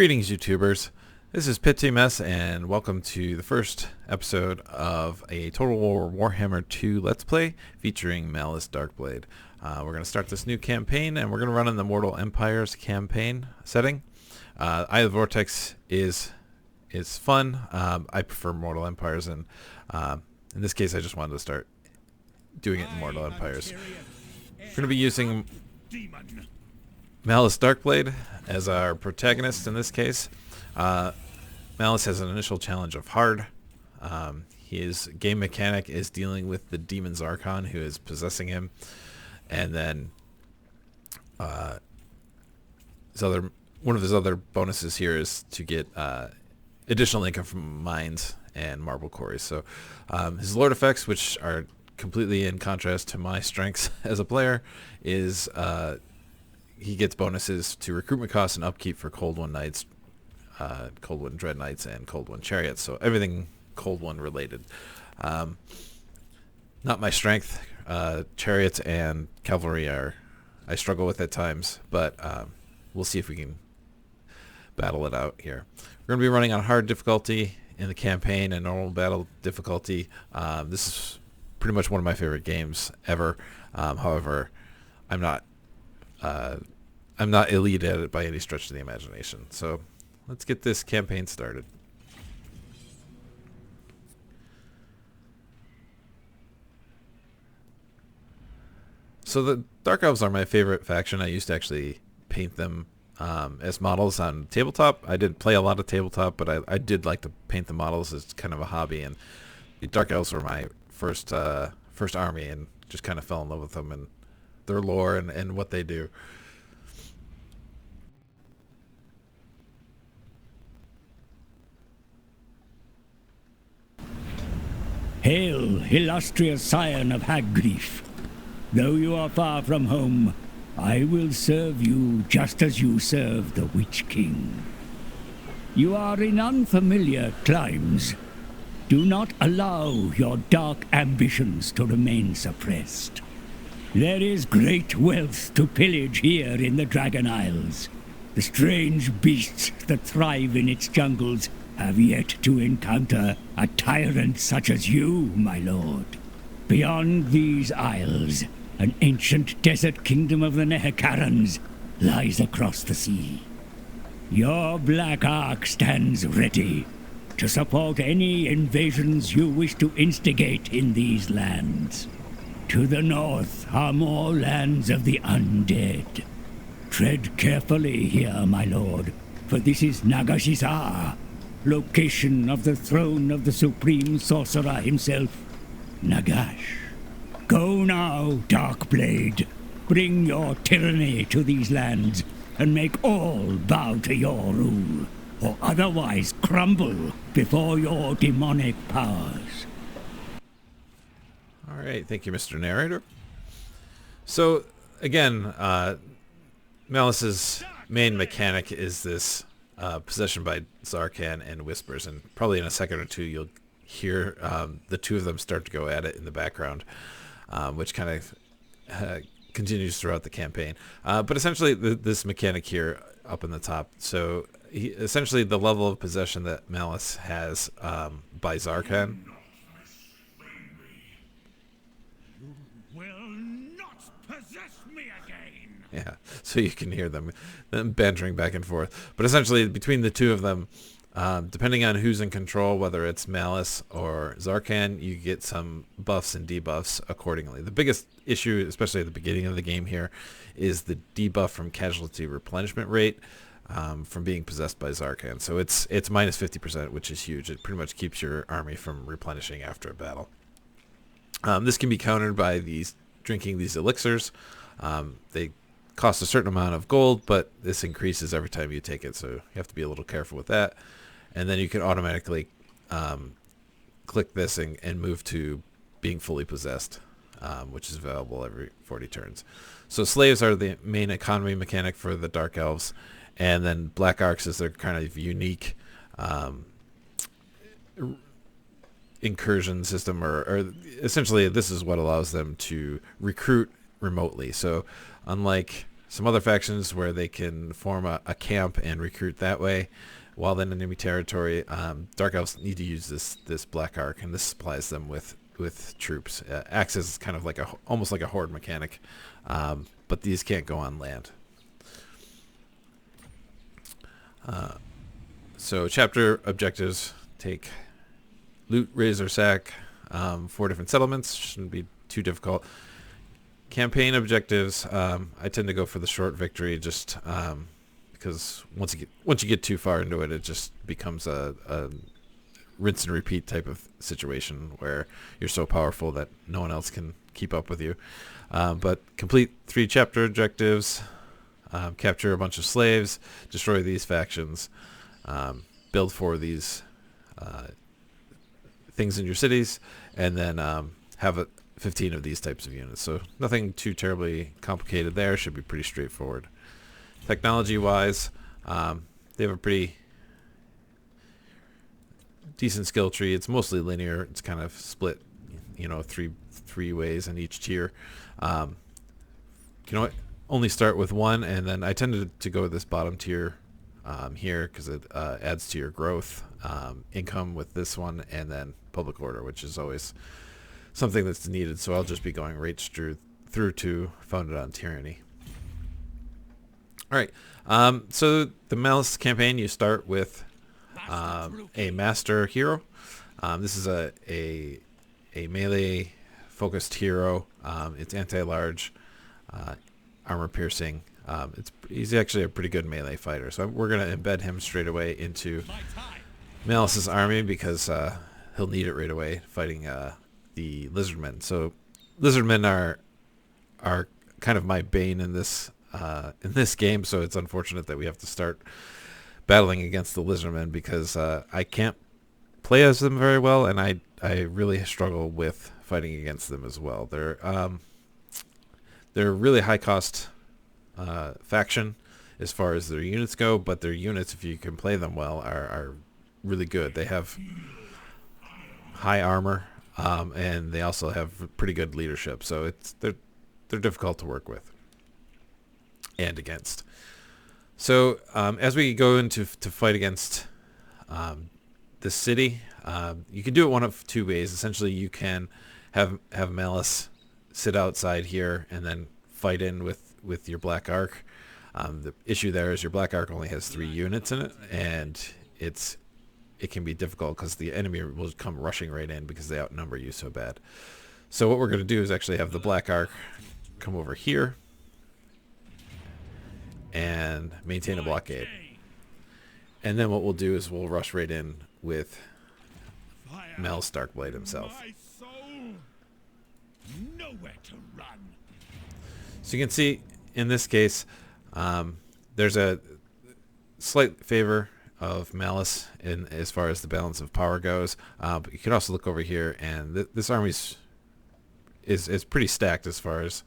Greetings, YouTubers. This is Pit Team S, and welcome to the first episode of a Total War Warhammer 2 Let's Play featuring Malus Darkblade. We're going to start this new campaign, and we're going to run in the Mortal Empires campaign setting. Eye of the Vortex is fun. I prefer Mortal Empires, and in this case, I just wanted to start doing it in Mortal Empires. We're going to be using Malus Darkblade as our protagonist in this case. Malus has an initial challenge of hard. His game mechanic is dealing with the demon Zarkon who is possessing him, and then one of his other bonuses here is to get additional income from mines and marble quarries. So his lord effects, which are completely in contrast to my strengths as a player, is he gets bonuses to recruitment costs and upkeep for Cold One Knights, Cold One Dread Knights, and Cold One Chariots. So everything Cold One related. Not my strength. Chariots and cavalry I struggle with at times, but we'll see if we can battle it out here. We're going to be running on hard difficulty in the campaign and normal battle difficulty. This is pretty much one of my favorite games ever. However, I'm not elite at it by any stretch of the imagination. So let's get this campaign started. So the Dark Elves are my favorite faction. I used to actually paint them as models on tabletop. I didn't play a lot of tabletop, but I did like to paint the models as kind of a hobby. And the Dark Elves were my first army, and just kind of fell in love with them and their lore and what they do. Hail, illustrious scion of Haggrief. Though you are far from home, I will serve you just as you serve the Witch King. You are in unfamiliar climes. Do not allow your dark ambitions to remain suppressed. There is great wealth to pillage here in the Dragon Isles. The strange beasts that thrive in its jungles have yet to encounter a tyrant such as you, my lord. Beyond these isles, an ancient desert kingdom of the Nehekarans lies across the sea. Your Black Ark stands ready to support any invasions you wish to instigate in these lands. To the north are more lands of the undead. Tread carefully here, my lord, for this is Nagashizar, location of the throne of the supreme sorcerer himself, Nagash. Go now, Darkblade. Bring your tyranny to these lands, and make all bow to your rule, or otherwise crumble before your demonic powers. All right, thank you, Mr. Narrator. So, again, Malus's main mechanic is this possession by Zarkon and Whispers, and probably in a second or two you'll hear the two of them start to go at it in the background, which kind of continues throughout the campaign. But essentially, this mechanic here up in the top, so essentially the level of possession that Malus has by Zarkon. Yeah, so you can hear them bantering back and forth. But essentially, between the two of them, depending on who's in control, whether it's Malus or Zarkon, you get some buffs and debuffs accordingly. The biggest issue, especially at the beginning of the game here, is the debuff from casualty replenishment rate from being possessed by Zarkon. So it's minus 50%, which is huge. It pretty much keeps your army from replenishing after a battle. This can be countered by drinking these elixirs. They cost a certain amount of gold, but this increases every time you take it, so you have to be a little careful with that. And then you can automatically click this and move to being fully possessed, which is available every 40 turns. So slaves are the main economy mechanic for the Dark Elves, and then Black Arks is their kind of unique incursion system, or essentially this is what allows them to recruit remotely. So unlike some other factions where they can form a camp and recruit that way. While in enemy territory, Dark Elves need to use this Black Ark, and this supplies them with troops. Acts as kind of like almost like a horde mechanic, but these can't go on land. So chapter objectives: take loot, razor sack, 4 different settlements. Shouldn't be too difficult. Campaign objectives: I tend to go for the short victory, just because once you get too far into it, it just becomes a rinse and repeat type of situation where you're so powerful that no one else can keep up with you. But complete 3 chapter objectives: capture a bunch of slaves, destroy these factions, build 4 of these things in your cities, and then have 15 of these types of units. So nothing too terribly complicated there. Should be pretty straightforward. Technology wise, they have a pretty decent skill tree. It's mostly linear. It's kind of split, three ways in each tier. You can only start with 1, and then I tended to go with this bottom tier here because it adds to your growth, income with this one, and then public order, which is always something that's needed. So I'll just be going right through to Founded on Tyranny. All right. So the Malus campaign, you start with a master hero. This is a melee focused hero. It's anti-large, armor piercing. He's actually a pretty good melee fighter. So we're going to embed him straight away into Malus's army because he'll need it right away fighting the lizardmen. So lizardmen are kind of my bane in this game. So it's unfortunate that we have to start battling against the lizardmen because I can't play as them very well, and I really struggle with fighting against them as well. They're a really high cost faction as far as their units go, but their units, if you can play them well, are really good. They have high armor, and they also have pretty good leadership. So they're difficult to work with and against. So as we go into fight against the city, you can do it one of 2 ways. Essentially, you can have Malus sit outside here and then fight in with your Black Ark. The issue there is your Black Ark only has 3 units in it, and it can be difficult because the enemy will come rushing right in because they outnumber you so bad. So what we're going to do is actually have the Black Ark come over here and maintain a blockade. And then what we'll do is we'll rush right in with Malus Darkblade himself. So you can see in this case, there's a slight favor of Malus in as far as the balance of power goes. But you can also look over here, and this army is pretty stacked as far as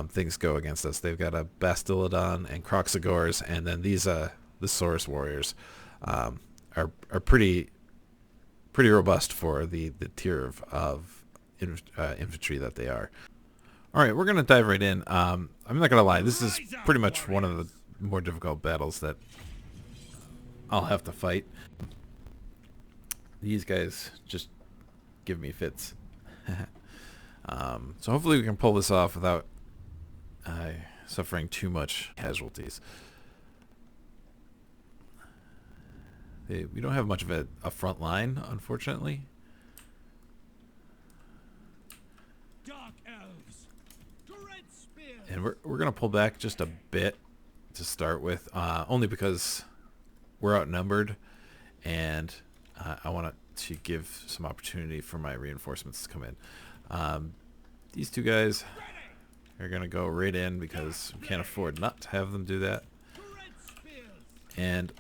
things go against us. They've got a Bastillodon and Croxagores, and then these the Saurus warriors are pretty robust for the tier of infantry that they are. All right, we're gonna dive right in. I'm not gonna lie, this is pretty much one of the more difficult battles that I'll have to fight. These guys just give me fits. So hopefully we can pull this off without suffering too much casualties. We don't have much of a front line, unfortunately. And we're gonna pull back just a bit to start with, only because we're outnumbered, and I want to give some opportunity for my reinforcements to come in. These 2 guys are gonna go right in because we can't afford not to have them do that, and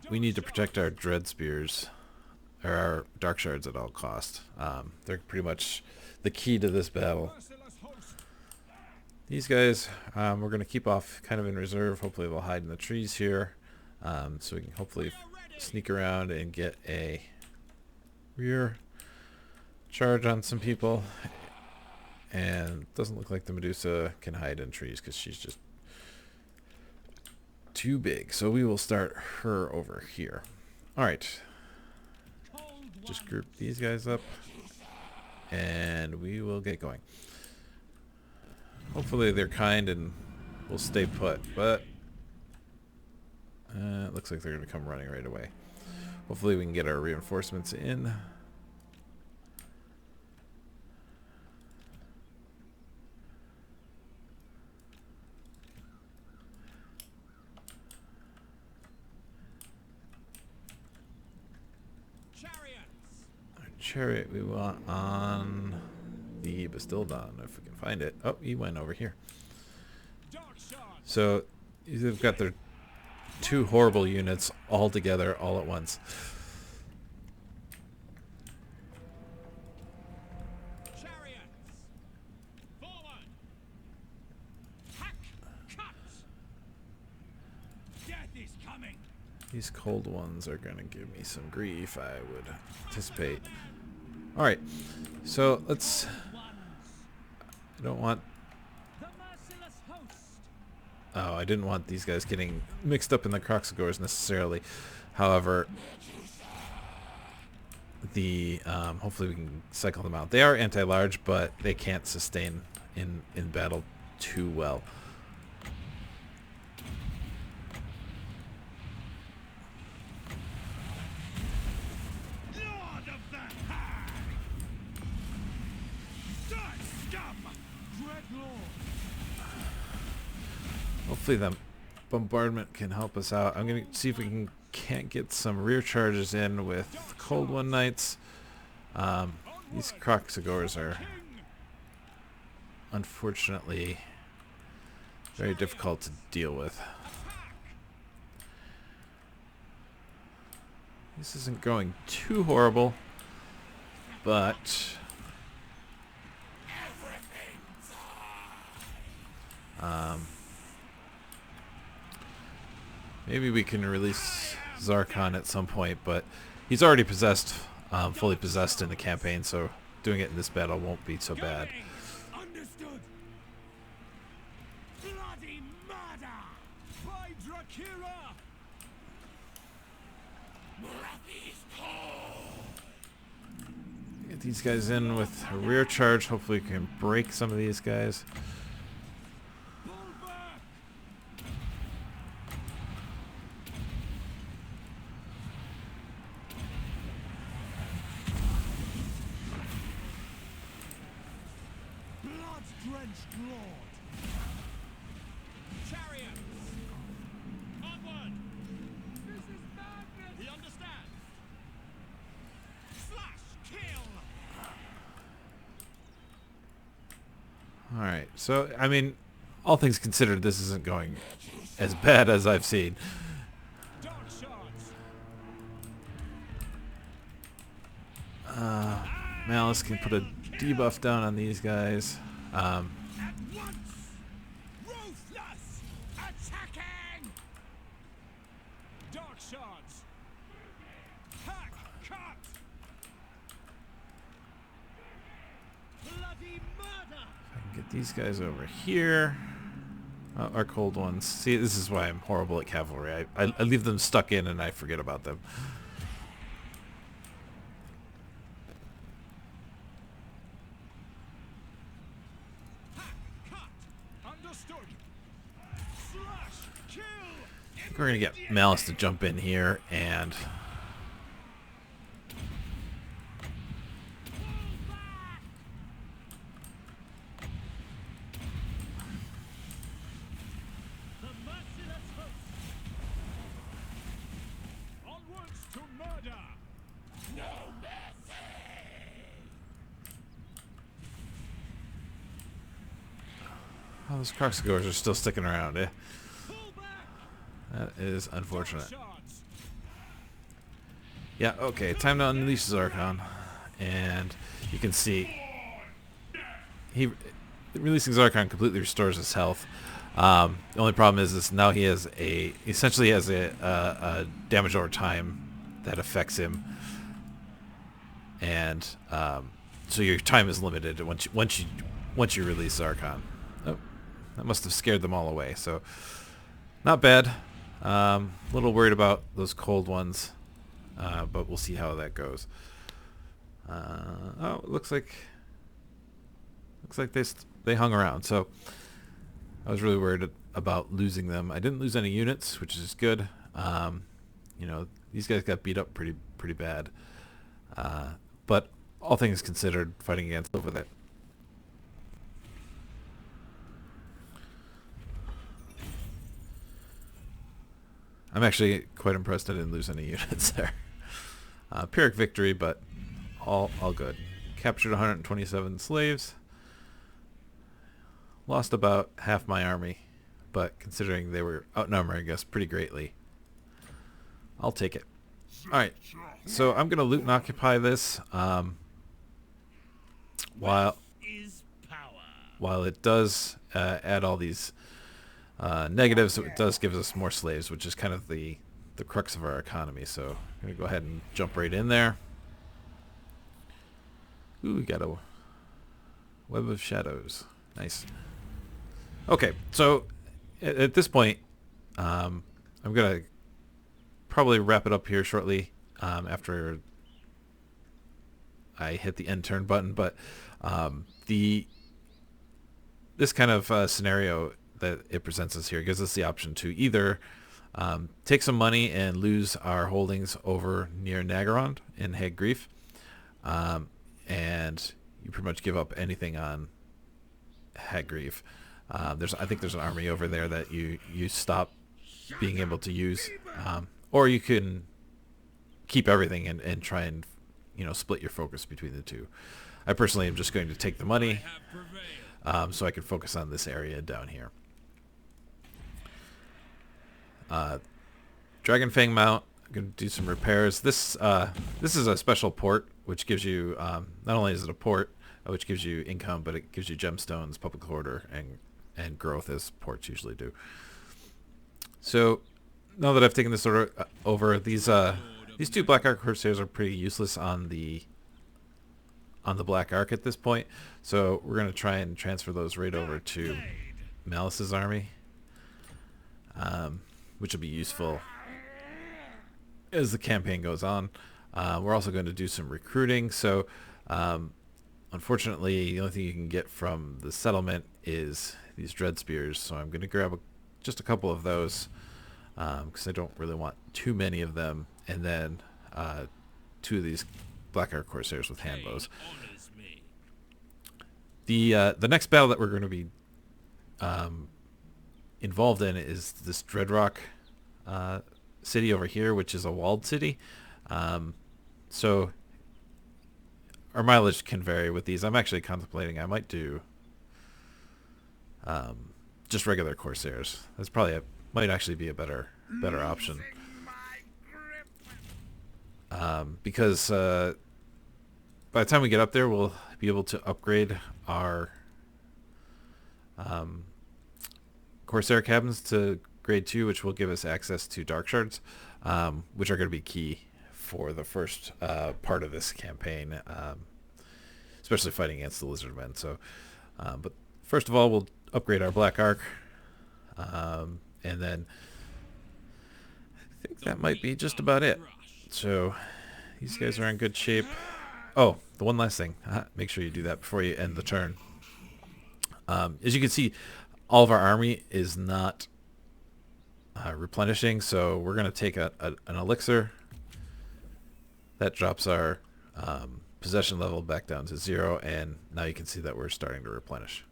we need to protect our dread spears or our dark shards at all cost. They're pretty much the key to this battle. These guys, we're going to keep off kind of in reserve. Hopefully they'll hide in the trees here, so we can hopefully sneak around and get a rear charge on some people. And it doesn't look like the Medusa can hide in trees because she's just too big, so we will start her over here. All right. Just group these guys up, and we will get going. Hopefully they're kind and will stay put, but it looks like they're going to come running right away. Hopefully we can get our reinforcements in. Our chariot we want on the Bastildon, if we can find it. Oh, he went over here. So they've got their two horrible units all together all at once. These cold ones are going to give me some grief, I would anticipate. Alright, so let's... I don't want... Oh, I didn't want these guys getting mixed up in the Croxagores necessarily. However, hopefully we can cycle them out. They are anti-large, but they can't sustain in battle too well. Hopefully the bombardment can help us out. I'm going to see if we can't get some rear charges in with Cold One Knights. These Croxagores are unfortunately very difficult to deal with. This isn't going too horrible, but maybe we can release Zarkon at some point, but he's already possessed, fully possessed in the campaign, so doing it in this battle won't be so bad. Understood. Bloody murder by Drakira. Get these guys in with a rear charge. Hopefully we can break some of these guys. Alright, so, I mean, all things considered, this isn't going as bad as I've seen. Malus can put a debuff down on these guys. Get these guys over here. Our cold ones. See, this is why I'm horrible at cavalry. I leave them stuck in and I forget about them. I think we're going to get Malus to jump in here and... Oh, those Croxagores are still sticking around, eh? That is unfortunate. Yeah, okay, time to unleash Zarkon. And you can see releasing Zarkon completely restores his health. The only problem is now he has essentially has a damage over time that affects him. And so your time is limited once you release Zarkon. Oh, that must have scared them all away. So not bad. A little worried about those cold ones, but we'll see how that goes. Oh, it looks like they hung around. So I was really worried about losing them. I didn't lose any units, which is good. You know, these guys got beat up pretty bad. But all things considered, fighting against over that. I'm actually quite impressed I didn't lose any units there. Pyrrhic victory, but all good. Captured 127 slaves. Lost about half my army, but considering they were outnumbering us pretty greatly, I'll take it. Alright, so I'm going to loot and occupy this. While it does add all these negatives, it does give us more slaves, which is kind of the crux of our economy. So I'm going to go ahead and jump right in there. Ooh, we got a web of shadows. Nice. Okay, so at this point, I'm going to probably wrap it up here shortly after I hit the end turn button. But this kind of scenario that it presents us here gives us the option to either take some money and lose our holdings over near Nagorond in Haggrief, and you pretty much give up anything on Haggrief. I think there's an army over there that you stop being able to use, or you can keep everything and try and split your focus between the two. I personally am just going to take the money so I can focus on this area down here. Dragon Fang Mount, I'm going to do some repairs. This is a special port, which gives you, not only is it a port, which gives you income, but it gives you gemstones, public order, and growth, as ports usually do. So now that I've taken this order over, these two Black Ark Corsairs are pretty useless on the Black Ark at this point. So we're going to try and transfer those right over to Malus's army, which will be useful as the campaign goes on. We're also going to do some recruiting. So unfortunately, the only thing you can get from the settlement is these dread spears. So I'm going to grab just a couple of those because I don't really want too many of them. And then 2 of these Black Ark Corsairs with handbows. The next battle that we're going to be involved in is this Dreadrock city over here, which is a walled city. So our mileage can vary with these. I'm actually contemplating I might do just regular Corsairs. That's probably might actually be a better option. Because by the time we get up there, we'll be able to upgrade our Corsair cabins to grade 2, which will give us access to dark shards, which are going to be key for the first part of this campaign, especially fighting against the Lizardmen. So, but first of all, we'll upgrade our Black Ark, and then I think that might be just about it. So these guys are in good shape. Oh, the one last thing. Make sure you do that before you end the turn. As you can see, all of our army is not replenishing, so we're going to take an elixir. That drops our possession level back down to 0, and now you can see that we're starting to replenish.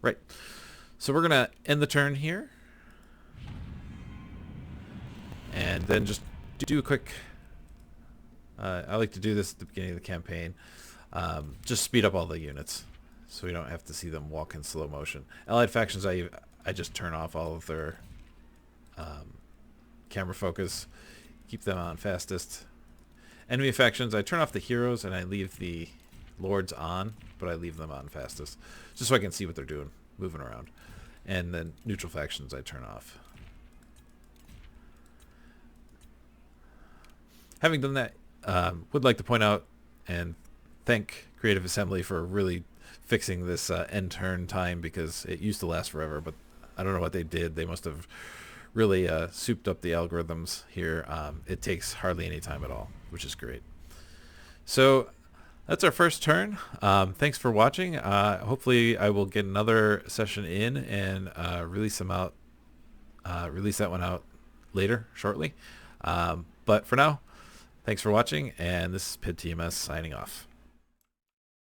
Right. So we're going to end the turn here. And then just do a quick... I like to do this at the beginning of the campaign. Just speed up all the units so we don't have to see them walk in slow motion. Allied factions, I just turn off all of their camera focus. Keep them on fastest. Enemy factions, I turn off the heroes and I leave the lords on, but I leave them on fastest. Just so I can see what they're doing, moving around. And then neutral factions I turn off. Having done that, would like to point out and thank Creative Assembly for really fixing this end turn time, because it used to last forever, but I don't know what they did. They must have really souped up the algorithms here. It takes hardly any time at all, which is great. So that's our first turn. Thanks for watching. Hopefully I will get another session in and release that one out later, shortly. But for now, thanks for watching, and this is PidTMS signing off.